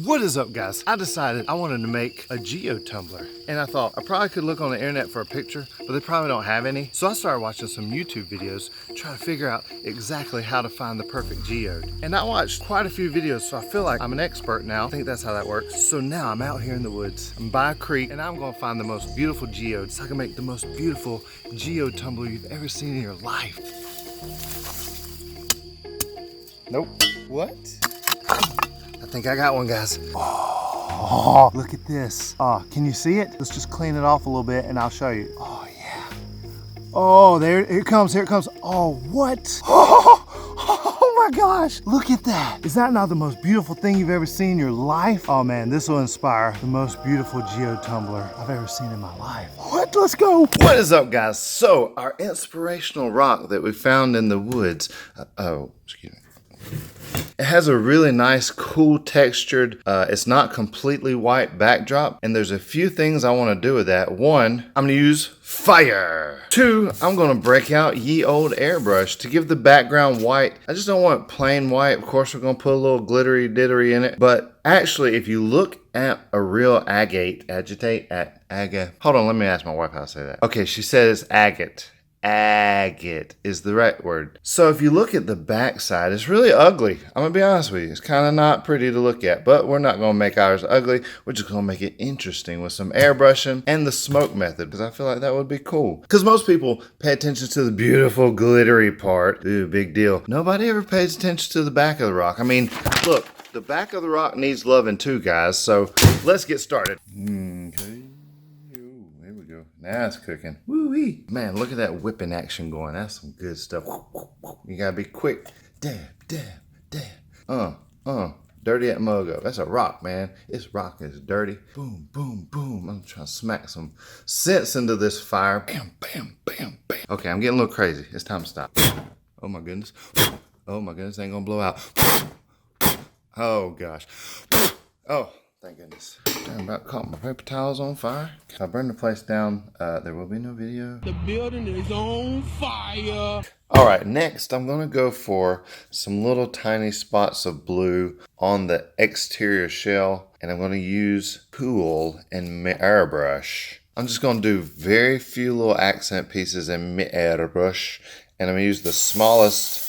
What is up, guys? I decided I wanted to make a Geode Tumbler, and I thought I probably could look on the internet for a picture, but they probably don't have any. So I started watching some YouTube videos trying to figure out exactly how to find the perfect geode. And I watched quite a few videos, so I feel like I'm an expert now. I think that's how that works. So now I'm out here in the woods. I'm by a creek, and I'm gonna find the most beautiful geode so I can make the most beautiful Geode Tumbler you've ever seen in your life. Nope. What? I think I got one, guys. Oh, look at this. Oh, can you see it? Let's just clean it off a little bit and I'll show you. Oh, yeah. Oh, there it comes, here it comes. Oh, what? Oh my gosh, look at that. Is that not the most beautiful thing you've ever seen in your life? Oh man, this will inspire the most beautiful Geode Tumbler I've ever seen in my life. What? Let's go. What is up, guys? So, our inspirational rock that we found in the woods. Excuse me. It has a really nice, cool textured, it's not completely white backdrop. And there's a few things I want to do with that. One, I'm going to use fire. Two, I'm going to break out ye old airbrush to give the background white. I just don't want plain white. Of course, we're going to put a little glittery dittery in it. But actually, if you look at a real agate, hold on, let me ask my wife how to say that. Okay, she says agate. Agate is the right word. So if you look at the back side, it's really ugly. I'm gonna be honest with you. It's kind of not pretty to look at, but we're not gonna make ours ugly. We're just gonna make it interesting with some airbrushing and the smoke method, because I feel like that would be cool. Because most people pay attention to the beautiful glittery part. Ooh, big deal. Nobody ever pays attention to the back of the rock. I mean, look, the back of the rock needs loving too, guys. So let's get started. Okay. Now it's cooking. Woo-wee. Man, look at that whipping action going. That's some good stuff. You gotta be quick. Dab, dab, dab. Dirty at Mogo. That's a rock, man. This rock is dirty. Boom, boom, boom. I'm trying to smack some sense into this fire. Bam, bam, bam, bam. Okay, I'm getting a little crazy. It's time to stop. Oh my goodness. Oh my goodness, ain't gonna blow out. Oh gosh. Oh. Thank goodness. I about caught my paper towels on fire. If I burn the place down, there will be no video. The building is on fire. All right, next I'm gonna go for some little tiny spots of blue on the exterior shell, and I'm gonna use Pool and Airbrush. I'm just gonna do very few little accent pieces in Airbrush, and I'm gonna use the smallest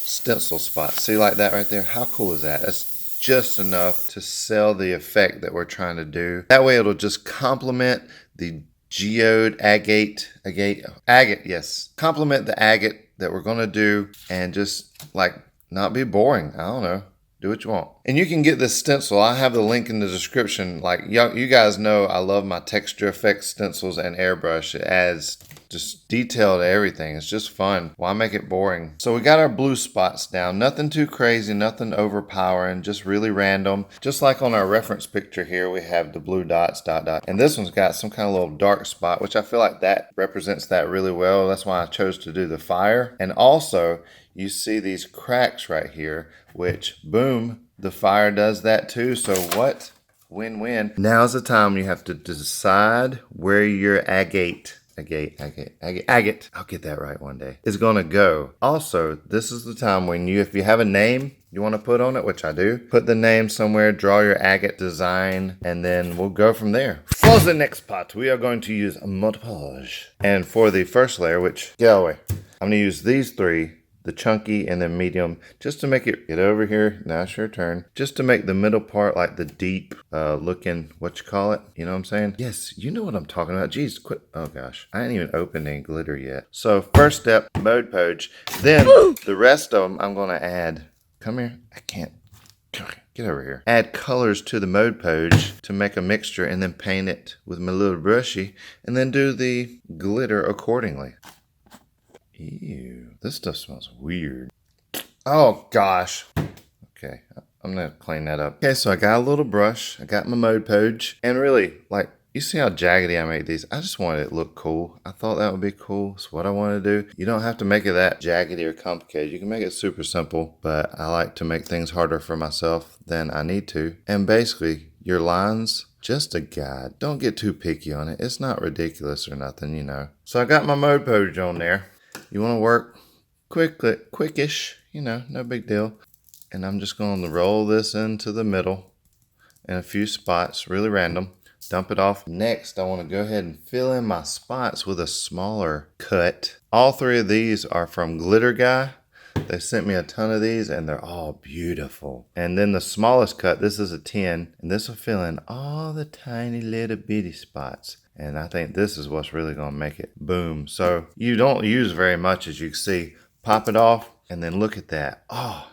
stencil spot. See, like that right there? How cool is that? That's just enough to sell the effect that we're trying to do. That way it'll just complement the geode agate, yes. Complement the agate that we're gonna do and just like not be boring. I don't know. Do what you want. And you can get this stencil. I have the link in the description. Like you guys know I love my texture effects stencils and airbrush. It adds just detail to everything. It's just fun. Why make it boring? So we got our blue spots down. Nothing too crazy, nothing overpowering, just really random. Just like on our reference picture here, we have the blue dots, dot, dot. And this one's got some kind of little dark spot, which I feel like that represents that really well. That's why I chose to do the fire. And also, you see these cracks right here, which, boom, the fire does that too. So what? Win-win. Now's the time you have to decide where your agate, I'll get that right one day, is gonna go. Also, this is the time when if you have a name you want to put on it, which I do, put the name somewhere, draw your agate design, and then we'll go from there. For the next part, we are going to use montage. And for the first layer, which, get away, I'm gonna use these three, the chunky and the medium, just to make it, get over here, now it's your turn, just to make the middle part like the deep looking, what you call it, you know what I'm saying? Yes, you know what I'm talking about. Jeez, quit. Oh gosh, I ain't even opened any glitter yet. So first step, mode page. Then the rest of them I'm gonna add, come here, I can't, get over here. Add colors to the mode page to make a mixture, and then paint it with my little brushy, and then do the glitter accordingly. Ew, this stuff smells weird. Oh gosh. Okay, I'm gonna clean that up. Okay, so I got a little brush, I got my mode page, and really, like, you see how jaggedy I made these? I just wanted it to look cool. I thought that would be cool. It's what I want to do. You don't have to make it that jaggedy or complicated. You can make it super simple, but I like to make things harder for myself than I need to. And basically, your lines, just a guide. Don't get too picky on it. It's not ridiculous or nothing, you know. So I got my mode page on there. You want to work quickish, you know, no big deal. And I'm just going to roll this into the middle. in a few spots, really random. Dump it off. Next, I want to go ahead and fill in my spots with a smaller cut. All three of these are from Glitter Guy. They sent me a ton of these and they're all beautiful. And then the smallest cut, this is a 10, and this will fill in all the tiny little bitty spots. And I think this is what's really gonna make it boom. So you don't use very much, as you can see. Pop it off and then look at that. Oh,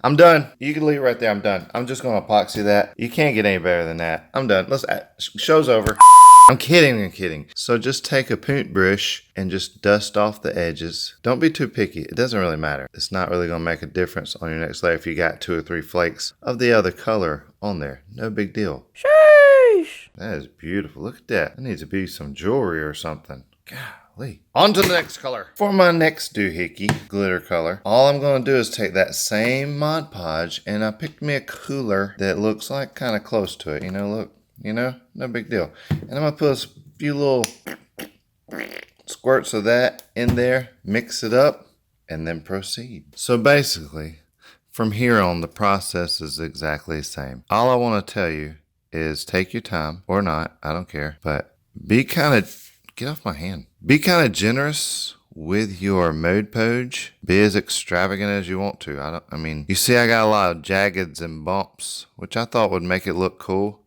I'm done. You can leave it right there. I'm done. I'm just gonna epoxy that. You can't get any better than that. I'm done. Show's over. I'm kidding. So just take a paintbrush and just dust off the edges. Don't be too picky. It doesn't really matter. It's not really gonna make a difference on your next layer if you got 2 or 3 flakes of the other color on there. No big deal. Sheesh. That is beautiful. Look at that. That needs to be some jewelry or something. Golly. On to the next color. For my next doohickey glitter color, all I'm going to do is take that same Mod Podge and I picked me a cooler that looks like kind of close to it. You know, look, you know, no big deal. And I'm going to put a few little squirts of that in there, mix it up, and then proceed. So basically, from here on, the process is exactly the same. All I want to tell you is take your time, or not, I don't care, but be kind of, get off my hand. Be kind of generous with your Mod Podge. Be as extravagant as you want to. I mean, you see I got a lot of jaggeds and bumps, which I thought would make it look cool.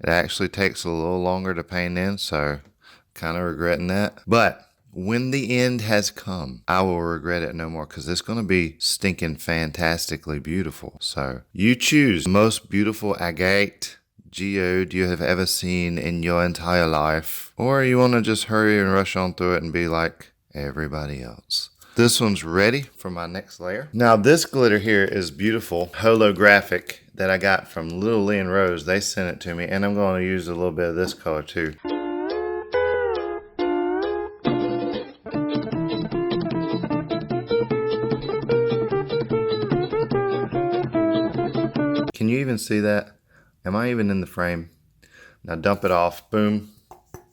It actually takes a little longer to paint in, so kind of regretting that. But when the end has come, I will regret it no more because it's going to be stinking fantastically beautiful. So you choose the most beautiful agate geode you have ever seen in your entire life, or you want to just hurry and rush on through it and be like everybody else. This one's ready for my next layer. Now this glitter here is beautiful holographic that I got from Little Lee and Rose. They sent it to me, and I'm going to use a little bit of this color too. Can you even see that? Am I even in the frame? Now dump it off. Boom.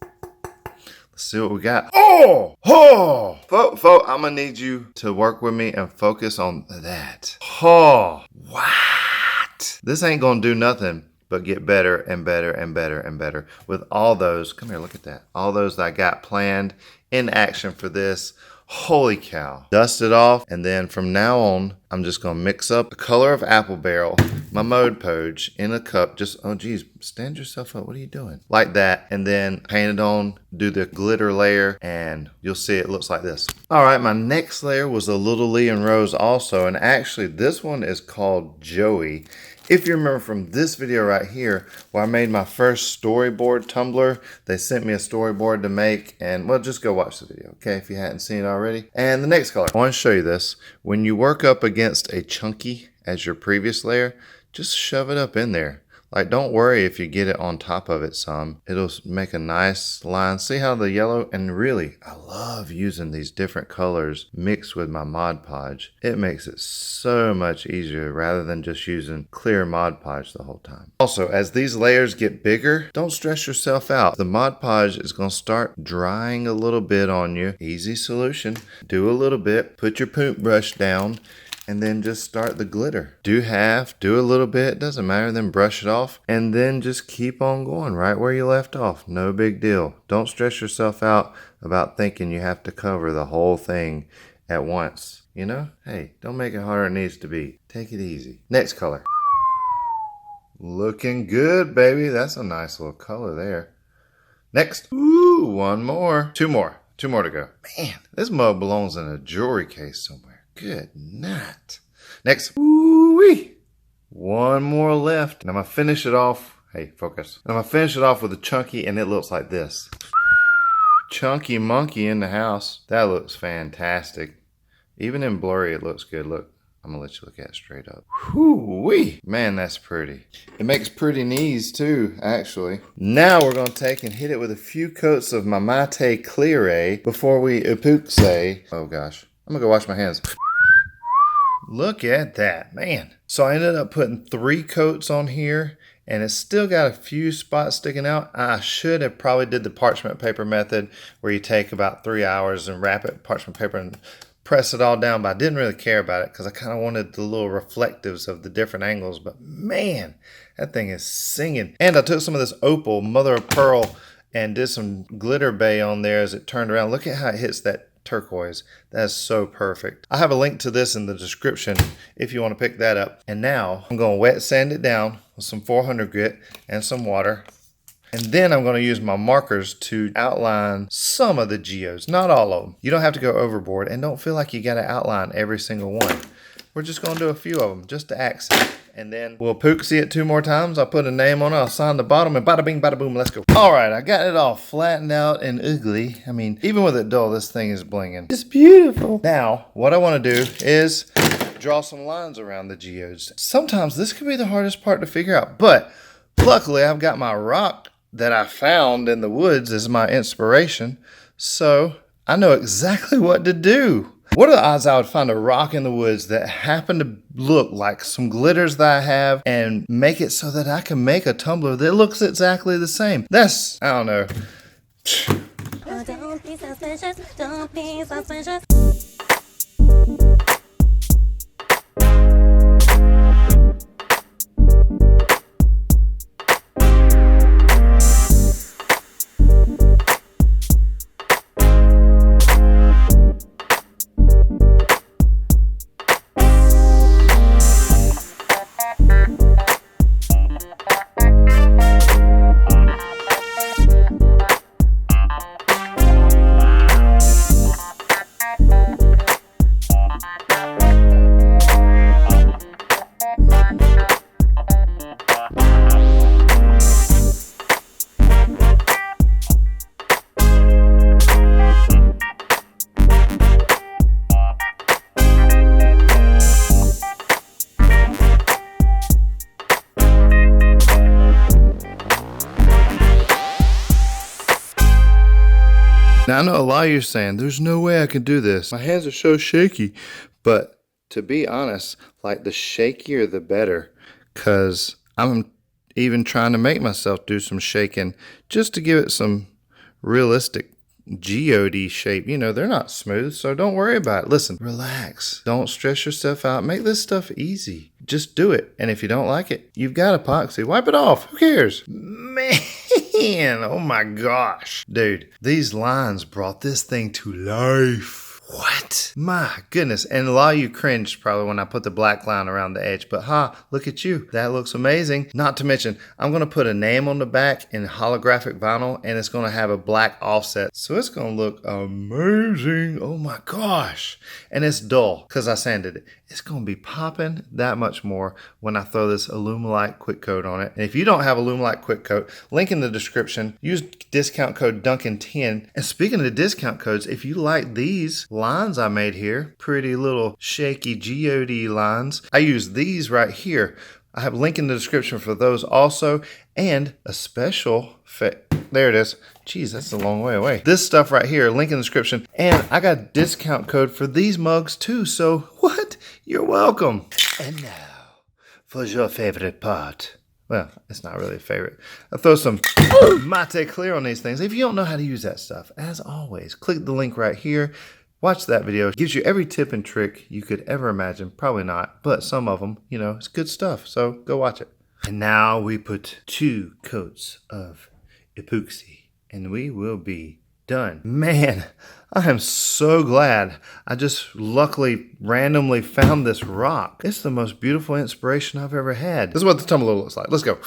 Let's see what we got. Oh! Oh! Folk, I'm gonna need you to work with me and focus on that. Oh! What? This ain't gonna do nothing but get better and better and better and better with all those. Come here, look at that. All those that I got planned in action for this. Holy cow. Dust it off, and then from now on, I'm just gonna mix up the color of apple barrel, my Mod Podge in a cup. Just, oh geez, stand yourself up. What are you doing? Like that, and then paint it on, do the glitter layer, and you'll see it looks like this. All right, my next layer was a Little Lee and Rose also, and actually this one is called Joey. If you remember from this video right here, where I made my first storyboard tumbler, they sent me a storyboard to make, and well, just go watch the video, okay, if you hadn't seen it already. And the next color, I want to show you this. When you work up against a chunky as your previous layer, just shove it up in there. Like, don't worry if you get it on top of it some. It'll make a nice line. See how the yellow, and really, I love using these different colors mixed with my Mod Podge. It makes it so much easier rather than just using clear Mod Podge the whole time. Also, as these layers get bigger, don't stress yourself out. The Mod Podge is going to start drying a little bit on you. Easy solution. Do a little bit, put your paintbrush down, and then just start the glitter. Do half, do a little bit, doesn't matter, then brush it off, and then just keep on going right where you left off. No big deal. Don't stress yourself out about thinking you have to cover the whole thing at once. You know, hey, don't make it harder than it needs to be. Take it easy. Next color. Looking good, baby. That's a nice little color there. Next. Ooh, one more. Two more to go. Man, this mug belongs in a jewelry case somewhere. Good night. Next. Ooh-wee. One more left. And I'm going to finish it off. Hey, focus. I'm going to finish it off with a chunky, and it looks like this. Chunky monkey in the house. That looks fantastic. Even in blurry, it looks good. Look, I'm going to let you look at it straight up. Whoo-wee. Man, that's pretty. It makes pretty knees too, actually. Now we're going to take and hit it with a few coats of my Mate Clear before we epoxy. Oh gosh. I'm going to go wash my hands. Look at that, man. So I ended up putting 3 coats on here, and it's still got a few spots sticking out. I should have probably did the parchment paper method where you take about 3 hours and wrap it in parchment paper and press it all down, but I didn't really care about it because I kind of wanted the little reflectives of the different angles. But man, That thing is singing. And I took some of this opal, mother of pearl, and did some glitter bay on there as it turned around. Look at how it hits that turquoise. That's so perfect. I have a link to this in the description if you want to pick that up. And now I'm going to wet sand it down with some 400 grit and some water. And then I'm going to use my markers to outline some of the geodes, not all of them. You don't have to go overboard, and don't feel like you got to outline every single one. We're just going to do a few of them just to accent. And then we'll POSCA it 2 more times. I'll put a name on it. I'll sign the bottom, and bada bing, bada boom, let's go. All right, I got it all flattened out and ugly. I mean, even with it dull, this thing is blinging. It's beautiful. Now, what I want to do is draw some lines around the geodes. Sometimes this could be the hardest part to figure out, but luckily I've got my rock that I found in the woods as my inspiration, so I know exactly what to do. What are the odds I would find a rock in the woods that happen to look like some glitters that I have and make it so that I can make a tumbler that looks exactly the same? That's, I don't know. Oh, don't be suspicious, don't be suspicious. Now, I know a lot of you are saying, there's no way I can do this. My hands are so shaky. But to be honest, like the shakier the better, because I'm even trying to make myself do some shaking just to give it some realistic geode shape. You know, they're not smooth, so don't worry about it. Listen, relax. Don't stress yourself out. Make this stuff easy. Just do it. And if you don't like it, you've got epoxy. Wipe it off. Who cares? Man, oh my gosh. Dude, these lines brought this thing to life. What? My goodness. And a lot of you cringed probably when I put the black line around the edge, but look at you. That looks amazing. Not to mention, I'm going to put a name on the back in holographic vinyl, and it's going to have a black offset. So it's going to look amazing. Oh my gosh. And it's dull because I sanded it. It's going to be popping that much more when I throw this Alumilite Quick Coat on it. And if you don't have Alumilite Quick Coat, link in the description. Use discount code Duncan10. And speaking of the discount codes, if you like these lines I made here, pretty little shaky geode lines, I use these right here. I have a link in the description for those also, and a special there it is. Jeez, that's a long way away. This stuff right here, link in the description. And I got a discount code for these mugs too. So what? You're welcome. And now for your favorite part. Well, it's not really a favorite. I'll throw some Mate Clear on these things. If you don't know how to use that stuff, as always, click the link right here. Watch that video. It gives you every tip and trick you could ever imagine. Probably not, but some of them, you know, it's good stuff. So go watch it. And now we put 2 coats of epoxy and we will be done. Man, I am so glad I just luckily randomly found this rock. It's the most beautiful inspiration I've ever had. This is what the tumbler looks like. Let's go.